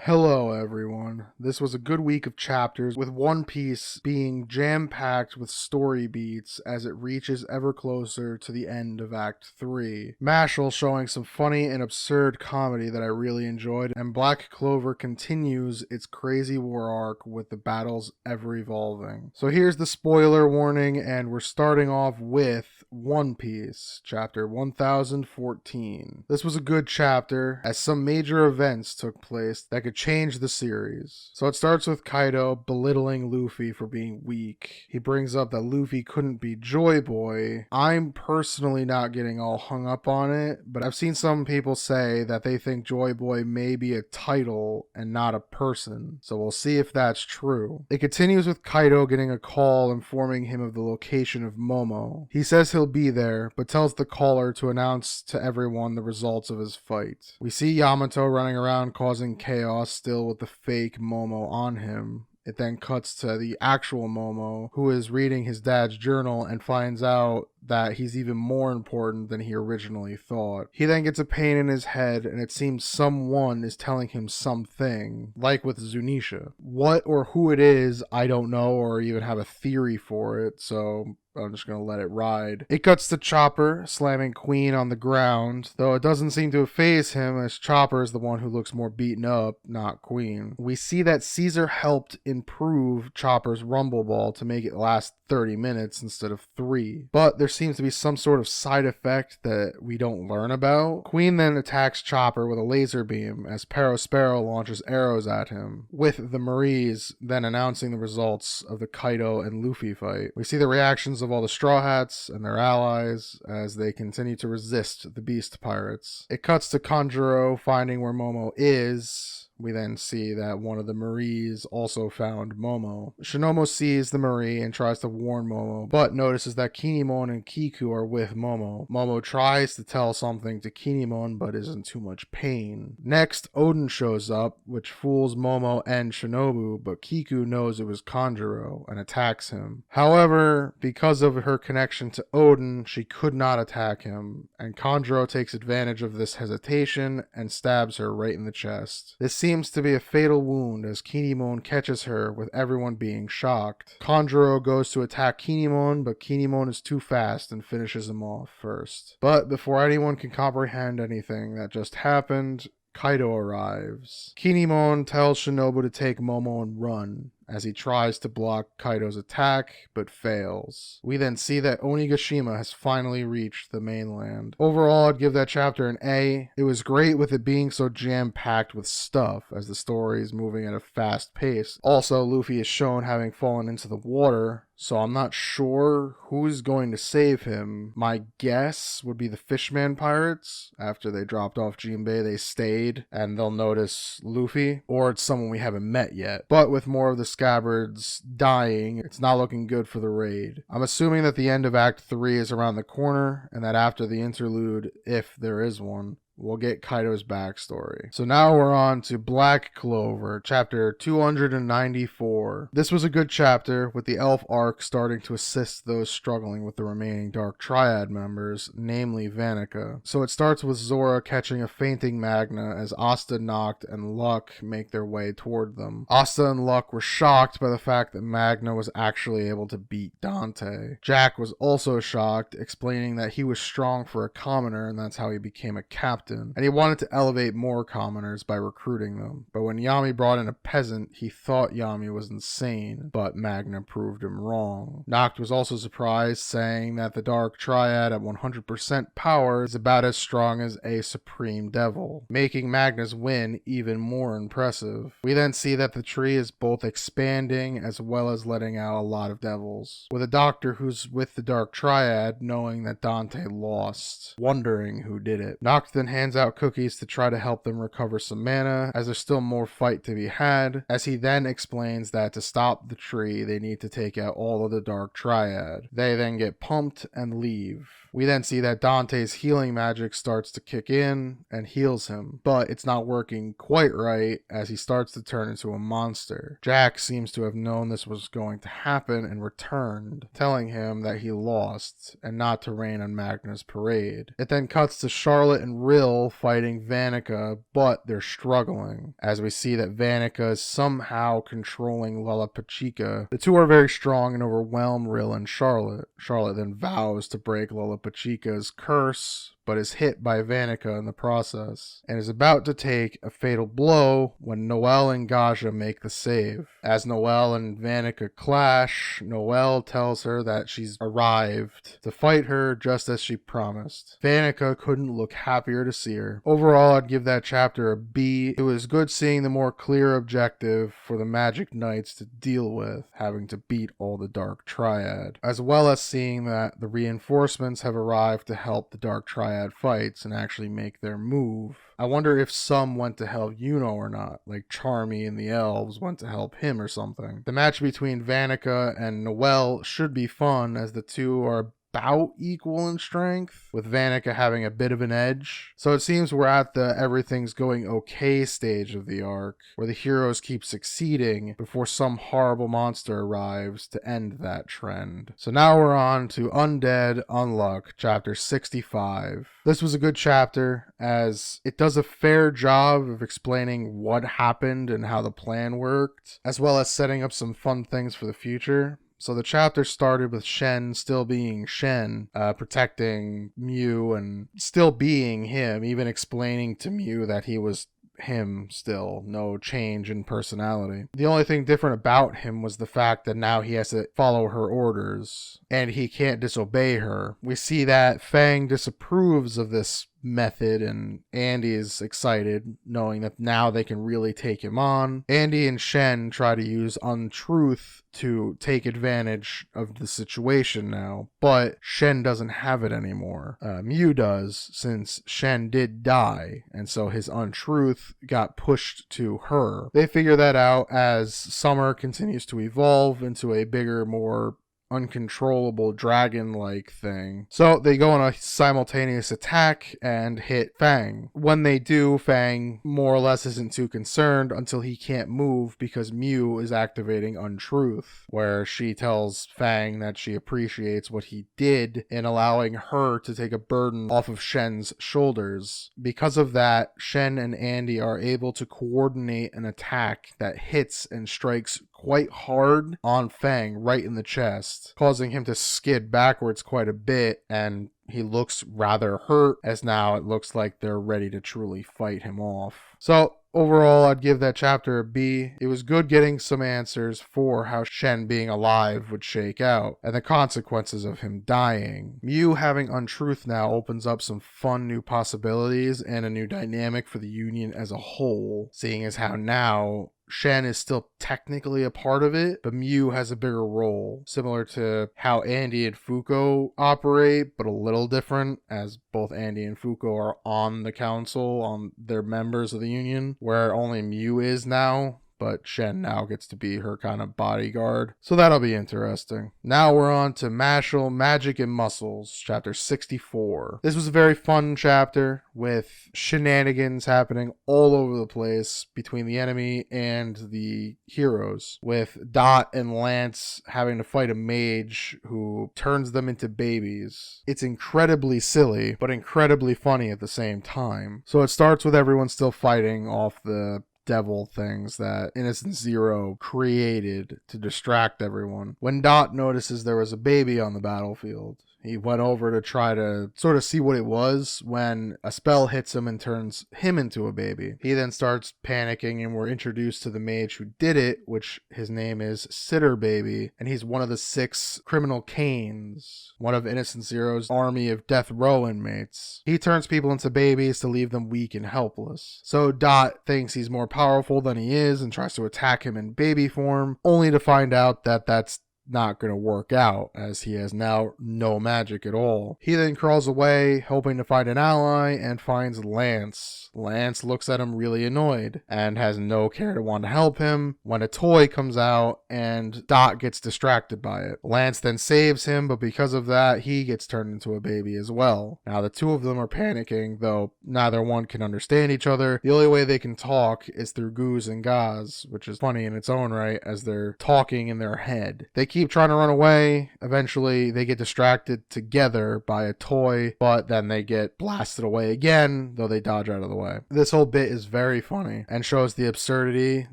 Hello everyone. This was a good week of chapters, with One Piece being jam-packed with story beats as it reaches ever closer to the end of Act 3. Mashle showing some funny and absurd comedy that I really enjoyed, and Black Clover continues its crazy war arc with the battles ever evolving. So here's the spoiler warning, and we're starting off with One Piece, chapter 1014. This was a good chapter, as some major events took place that could change the series. So it starts with Kaido belittling Luffy for being weak. He brings up that Luffy couldn't be Joy Boy. I'm personally not getting all hung up on it, but I've seen some people say that they think Joy Boy may be a title and not a person. So we'll see if that's true. It continues with Kaido getting a call informing him of the location of Momo. He says he'll be there, but tells the caller to announce to everyone the results of his fight. We see Yamato running around causing chaos still with the fake Momo on him. It then cuts to the actual Momo, who is reading his dad's journal and finds out that he's even more important than he originally thought. He then gets a pain in his head, and it seems someone is telling him something, like with Zunisha. What or who it is, I don't know or even have a theory for it, so I'm just gonna let it ride. It cuts to Chopper slamming Queen on the ground, though it doesn't seem to faze him, as Chopper is the one who looks more beaten up, not Queen. We see that Caesar helped improve Chopper's Rumble Ball to make it last 30 minutes instead of 3, but there seems to be some sort of side effect that we don't learn about. Queen then attacks Chopper with a laser beam as Perospero launches arrows at him, with the Maries then announcing the results of the Kaido and Luffy fight. We see the reactions of all the Straw Hats and their allies as they continue to resist the Beast Pirates. It cuts to Kanjuro finding where Momo is. We then see that one of the Maries also found Momo. Shinomo sees the Marie and tries to warn Momo, but notices that Kinemon and Kiku are with Momo. Momo tries to tell something to Kinemon, but is in too much pain. Next, Odin shows up, which fools Momo and Shinobu, but Kiku knows it was Kanjuro and attacks him. However, because of her connection to Odin, she could not attack him, and Kanjuro takes advantage of this hesitation and stabs her right in the chest. This seems to be a fatal wound as Kinemon catches her, with everyone being shocked. Kanjuro goes to attack Kinemon, but Kinemon is too fast and finishes him off first. But before anyone can comprehend anything that just happened, Kaido arrives. Kinemon tells Shinobu to take Momo and run, as he tries to block Kaido's attack, but fails. We then see that Onigashima has finally reached the mainland. Overall, I'd give that chapter an A. It was great with it being so jam-packed with stuff, as the story is moving at a fast pace. Also, Luffy is shown having fallen into the water, so I'm not sure who's going to save him. My guess would be the Fishman Pirates. After they dropped off Jinbei, they stayed, and they'll notice Luffy, or it's someone we haven't met yet. But with more of the Scabbards dying, it's not looking good for the raid. I'm assuming that the end of Act 3 is around the corner, and that after the interlude, if there is one, we'll get Kaido's backstory. So now we're on to Black Clover, chapter 294. This was a good chapter, with the elf arc starting to assist those struggling with the remaining Dark Triad members, namely Vanica. So it starts with Zora catching a fainting Magna as Asta, Noct, and Luck make their way toward them. Asta and Luck were shocked by the fact that Magna was actually able to beat Dante. Jack was also shocked, explaining that he was strong for a commoner and that's how he became a captain. And he wanted to elevate more commoners by recruiting them. But when Yami brought in a peasant, he thought Yami was insane, but Magna proved him wrong. Noct was also surprised, saying that the Dark Triad at 100% power is about as strong as a Supreme Devil, making Magna's win even more impressive. We then see that the tree is both expanding as well as letting out a lot of devils, with a doctor who's with the Dark Triad knowing that Dante lost, wondering who did it. Noct then hands out cookies to try to help them recover some mana, as there's still more fight to be had, as he then explains that to stop the tree, they need to take out all of the Dark Triad. They then get pumped and leave. We then see that Dante's healing magic starts to kick in and heals him, but it's not working quite right as he starts to turn into a monster. Jack seems to have known this was going to happen and returned, telling him that he lost and not to rain on Magna's parade. It then cuts to Charlotte and Rill still fighting Vanica, but they're struggling, as we see that Vanica is somehow controlling Lilliputichika. The two are very strong and overwhelm Rill and Charlotte. Charlotte then vows to break Lilliputichika's curse, but is hit by Vanica in the process, and is about to take a fatal blow when Noelle and Gaja make the save. As Noelle and Vanica clash, Noelle tells her that she's arrived to fight her just as she promised. Vanica couldn't look happier to see her. Overall, I'd give that chapter a B. It was good seeing the more clear objective for the Magic Knights to deal with, having to beat all the Dark Triad, as well as seeing that the reinforcements have arrived to help the Dark Triad fights and actually make their move. I wonder if some went to help Yuno or not, like Charmy and the elves went to help him or something. The match between Vanica and Noelle should be fun, as the two are about equal in strength, with Vanica having a bit of an edge. So it seems we're at the everything's going okay stage of the arc, where the heroes keep succeeding before some horrible monster arrives to end that trend. So now we're on to Undead Unluck, chapter 65. This was a good chapter, as it does a fair job of explaining what happened and how the plan worked, as well as setting up some fun things for the future. So the chapter started with Shen still being Shen, protecting Mew and still being him, even explaining to Mew that he was him still, no change in personality. The only thing different about him was the fact that now he has to follow her orders, and he can't disobey her. We see that Fang disapproves of this method, and Andy is excited knowing that now they can really take him on. Andy and Shen try to use untruth to take advantage of the situation now, but Shen doesn't have it anymore. Mew does, since Shen did die, and so his untruth got pushed to her. They figure that out as Summer continues to evolve into a bigger, more uncontrollable dragon-like thing. So they go on a simultaneous attack and hit Fang. When they do, Fang more or less isn't too concerned until he can't move because Mew is activating Untruth, where she tells Fang that she appreciates what he did in allowing her to take a burden off of Shen's shoulders. Because of that, Shen and Andy are able to coordinate an attack that hits and strikes quite hard on Fang right in the chest, causing him to skid backwards quite a bit, and he looks rather hurt, as now it looks like they're ready to truly fight him off. So overall, I'd give that chapter a B. It was good getting some answers for how Shen being alive would shake out, and the consequences of him dying. Mew having Untruth now opens up some fun new possibilities and a new dynamic for the Union as a whole, seeing as how now Shen is still technically a part of it, but Mew has a bigger role, similar to how Andy and Fuko operate, but a little different, as both Andy and Fuko are on the council, they're members of the Union, where only Mew is now. But Shen now gets to be her kind of bodyguard. So that'll be interesting. Now we're on to Mashle, Magic and Muscles, chapter 64. This was a very fun chapter with shenanigans happening all over the place between the enemy and the heroes, with Dot and Lance having to fight a mage who turns them into babies. It's incredibly silly, but incredibly funny at the same time. So it starts with everyone still fighting off the devil things that Innocent Zero created to distract everyone. When Dot notices there was a baby on the battlefield, he went over to try to sort of see what it was when a spell hits him and turns him into a baby. He then starts panicking, and we're introduced to the mage who did it, which his name is Sitter Baby, and he's one of the 6 criminal Canes, one of Innocent Zero's army of death row inmates. He turns people into babies to leave them weak and helpless. So Dot thinks he's more powerful than he is and tries to attack him in baby form, only to find out that that's not going to work out, as he has now no magic at all. He then crawls away, hoping to find an ally, and finds Lance. Lance looks at him really annoyed and has no care to want to help him when a toy comes out and Dot gets distracted by it. Lance then saves him, but because of that, he gets turned into a baby as well. Now the two of them are panicking, though neither one can understand each other. The only way they can talk is through goos and gaz, which is funny in its own right, as they're talking in their head. They keep keep trying to run away. Eventually, they get distracted together by a toy, but then they get blasted away again, though they dodge out of the way. This whole bit is very funny and shows the absurdity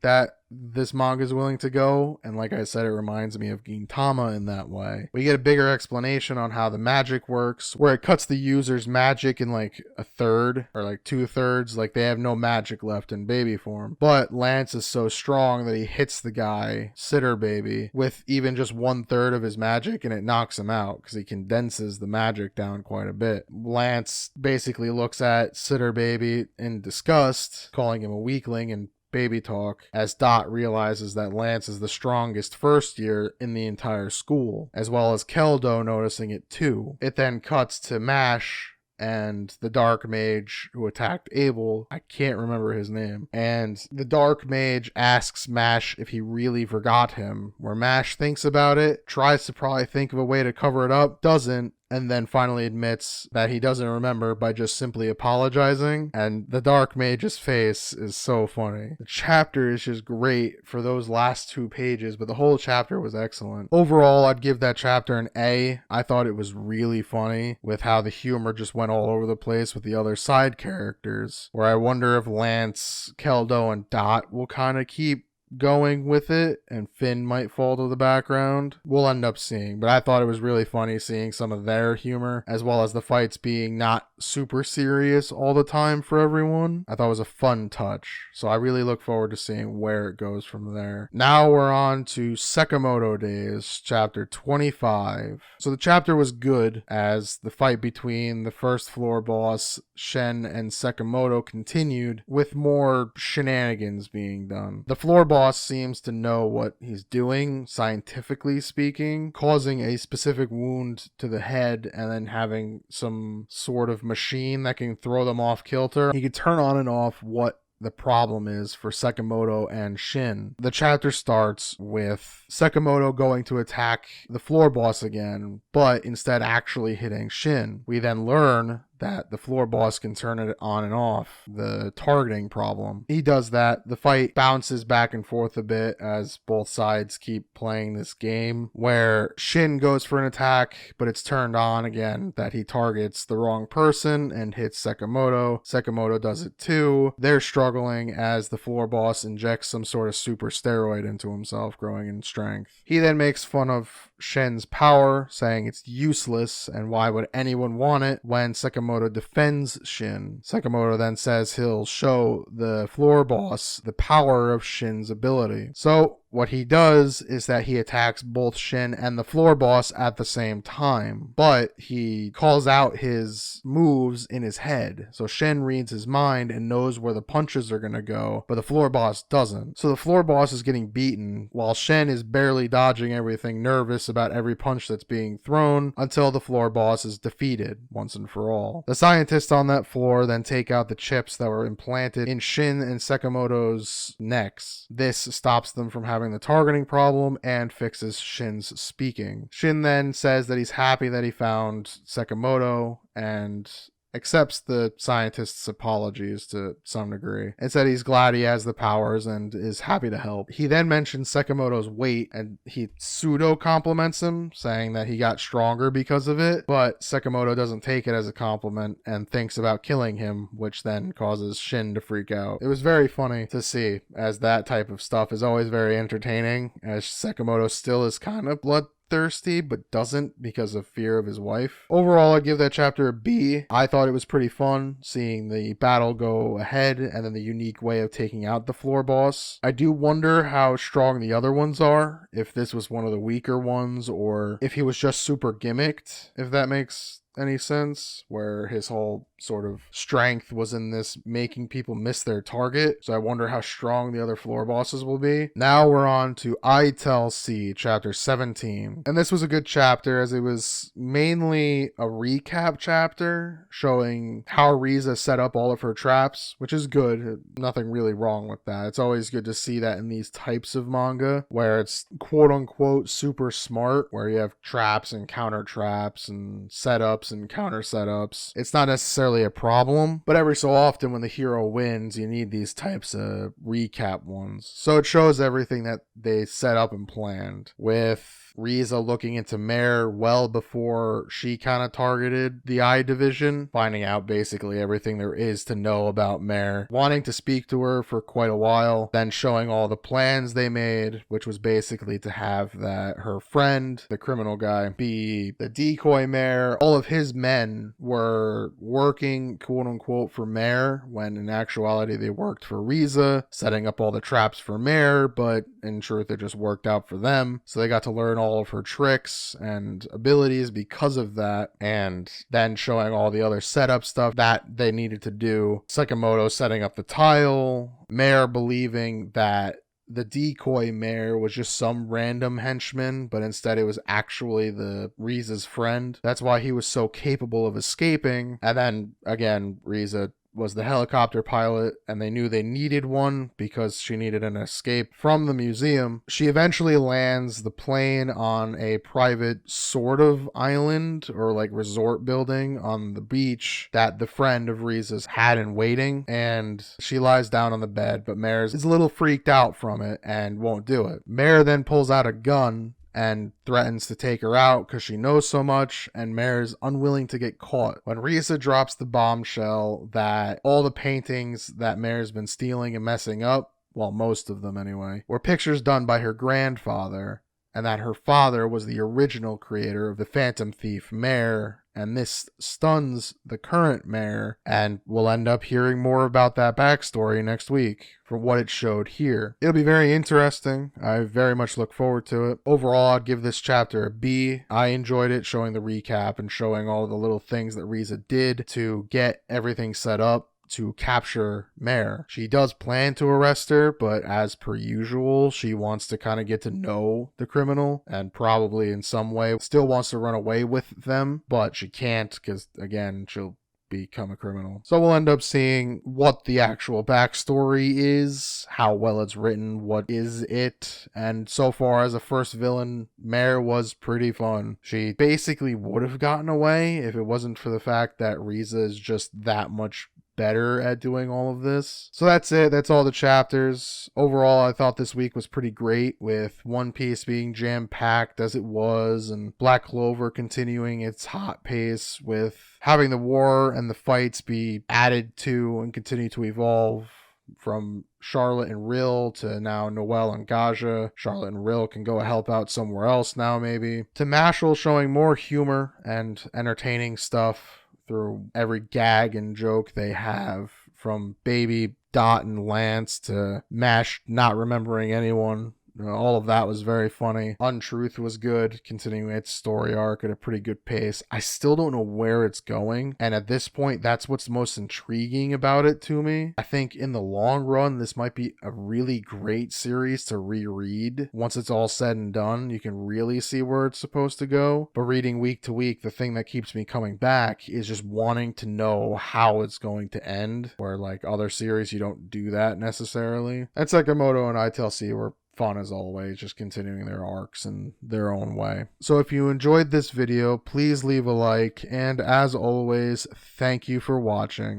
that this manga is willing to go, and like I said, it reminds me of Gintama in that way. We get a bigger explanation on how the magic works, where it cuts the user's magic in like a third or like 2/3, like they have no magic left in baby form. But Lance is so strong that he hits the guy, Sitter Baby, with even just 1/3 of his magic, and it knocks him out because he condenses the magic down quite a bit. Lance basically looks at Sitter Baby in disgust, calling him a weakling and baby talk, as Dot realizes that Lance is the strongest first year in the entire school, as well as Keldo noticing it too. It then cuts to Mash and the Dark Mage who attacked Abel. I can't remember his name. And the Dark Mage asks Mash if he really forgot him, where Mash thinks about it, tries to probably think of a way to cover it up, doesn't, and then finally admits that he doesn't remember by just simply apologizing. And the Dark Mage's face is so funny. The chapter is just great for those last 2 pages, but the whole chapter was excellent. Overall, I'd give that chapter an A. I thought it was really funny with how the humor just went all over the place with the other side characters, where I wonder if Lance, Keldo, and Dot will kind of keep going with it and Finn might fall to the background. We'll end up seeing, but I thought it was really funny seeing some of their humor, as well as the fights being not super serious all the time for everyone. I thought it was a fun touch, so I really look forward to seeing where it goes from there. Now we're on to Sakamoto Days, chapter 25. So the chapter was good, as the fight between the first floor boss, Shen, and Sakamoto continued, with more shenanigans being done. The floor boss seems to know what he's doing, scientifically speaking, causing a specific wound to the head and then having some sort of machine that can throw them off kilter. He can turn on and off what the problem is for Sakamoto and Shin. The chapter starts with Sakamoto going to attack the floor boss again, but instead actually hitting Shin. We then learn that the floor boss can turn it on and off, the targeting problem. He does that. The fight bounces back and forth a bit as both sides keep playing this game, where Shin goes for an attack, but it's turned on again that he targets the wrong person and hits Sakamoto. Sakamoto does it too. They're struggling as the floor boss injects some sort of super steroid into himself, growing in strength. He then makes fun of Shen's power, saying it's useless and why would anyone want it, when Sakamoto defends Shin. Sakamoto then says he'll show the floor boss the power of Shin's ability. So what he does is that he attacks both Shin and the floor boss at the same time, but he calls out his moves in his head. So Shin reads his mind and knows where the punches are going to go, but the floor boss doesn't. So the floor boss is getting beaten while Shin is barely dodging everything, nervous about every punch that's being thrown, until the floor boss is defeated once and for all. The scientists on that floor then take out the chips that were implanted in Shin and Sakamoto's necks. This stops them from having the targeting problem and fixes Shin's speaking. Shin then says that he's happy that he found Sakamoto and accepts the scientist's apologies to some degree, and said he's glad he has the powers and is happy to help. He then mentions Sakamoto's weight, and he pseudo compliments him, saying that he got stronger because of it, but Sakamoto doesn't take it as a compliment and thinks about killing him, which then causes Shin to freak out. It was very funny to see, as that type of stuff is always very entertaining, as Sakamoto still is kind of bloodthirsty, but doesn't because of fear of his wife. Overall, I'd give that chapter a B. I thought it was pretty fun seeing the battle go ahead and then the unique way of taking out the floor boss. I do wonder how strong the other ones are, if this was one of the weaker ones or if he was just super gimmicked, if that makes any sense, where his whole sort of strength was in this making people miss their target. So I wonder how strong the other floor bosses will be. Now we're on to I Tell C, chapter 17. And this was a good chapter, as it was mainly a recap chapter showing how Riza set up all of her traps, which is good. Nothing really wrong with that. It's always good to see that in these types of manga, where it's quote unquote super smart, where you have traps and counter traps and setups and counter setups. It's not necessarily a problem, but every so often when the hero wins, you need these types of recap ones. So it shows everything that they set up and planned, with Riza looking into Mare well before she kind of targeted the I division, finding out basically everything there is to know about Mare, wanting to speak to her for quite a while, then showing all the plans they made, which was basically to have that her friend, the criminal guy, be the decoy Mare. All of his men were working, quote unquote, for Mare, when in actuality they worked for Riza, setting up all the traps for Mare, but in truth it just worked out for them. So they got to learn all of her tricks and abilities because of that, and then showing all the other setup stuff that they needed to do. Sakamoto setting up the tile, Mare believing that the decoy Mare was just some random henchman, but instead it was actually the Riza's friend. That's why he was so capable of escaping. And then again, Riza was the helicopter pilot, and they knew they needed one because she needed an escape from the museum. She eventually lands the plane on a private sort of island or like resort building on the beach that the friend of Riza's had in waiting, and she lies down on the bed, but Mare is a little freaked out from it and won't do it. Mare then pulls out a gun and threatens to take her out because she knows so much, and Mare's unwilling to get caught. When Riza drops the bombshell that all the paintings that Mare's been stealing and messing up, well, most of them anyway, were pictures done by her grandfather, and that her father was the original creator of the Phantom Thief Mare, and this stuns the current Mare, and we'll end up hearing more about that backstory next week from what it showed here. It'll be very interesting. I very much look forward to it. Overall, I'd give this chapter a B. I enjoyed it, showing the recap and showing all the little things that Riza did to get everything set up to capture Mare. She does plan to arrest her, but as per usual, she wants to kind of get to know the criminal and probably in some way still wants to run away with them, but she can't because, again, she'll become a criminal. So we'll end up seeing what the actual backstory is, how well it's written, what is it, and so far as a first villain, Mare was pretty fun. She basically would have gotten away if it wasn't for the fact that Riza is just that much better at doing all of this. So that's it. That's all the chapters. Overall, I thought this week was pretty great, with One Piece being jam-packed as it was, and Black Clover continuing its hot pace with having the war and the fights be added to and continue to evolve. From Charlotte and Rill to now Noelle and Gaja. Charlotte and Rill can go help out somewhere else now, maybe. To Mashle showing more humor and entertaining stuff through every gag and joke they have, from Baby, Dot, and Lance to Mash not remembering anyone. All of that was very funny. Untruth was good, continuing its story arc at a pretty good pace. I still don't know where it's going, and at this point, that's what's most intriguing about it to me. I think in the long run, this might be a really great series to reread. Once it's all said and done, you can really see where it's supposed to go. But reading week to week, the thing that keeps me coming back is just wanting to know how it's going to end, where like other series, you don't do that necessarily. And Sakamoto and ITLC were fun as always, just continuing their arcs in their own way. So if you enjoyed this video, please leave a like, and as always, thank you for watching.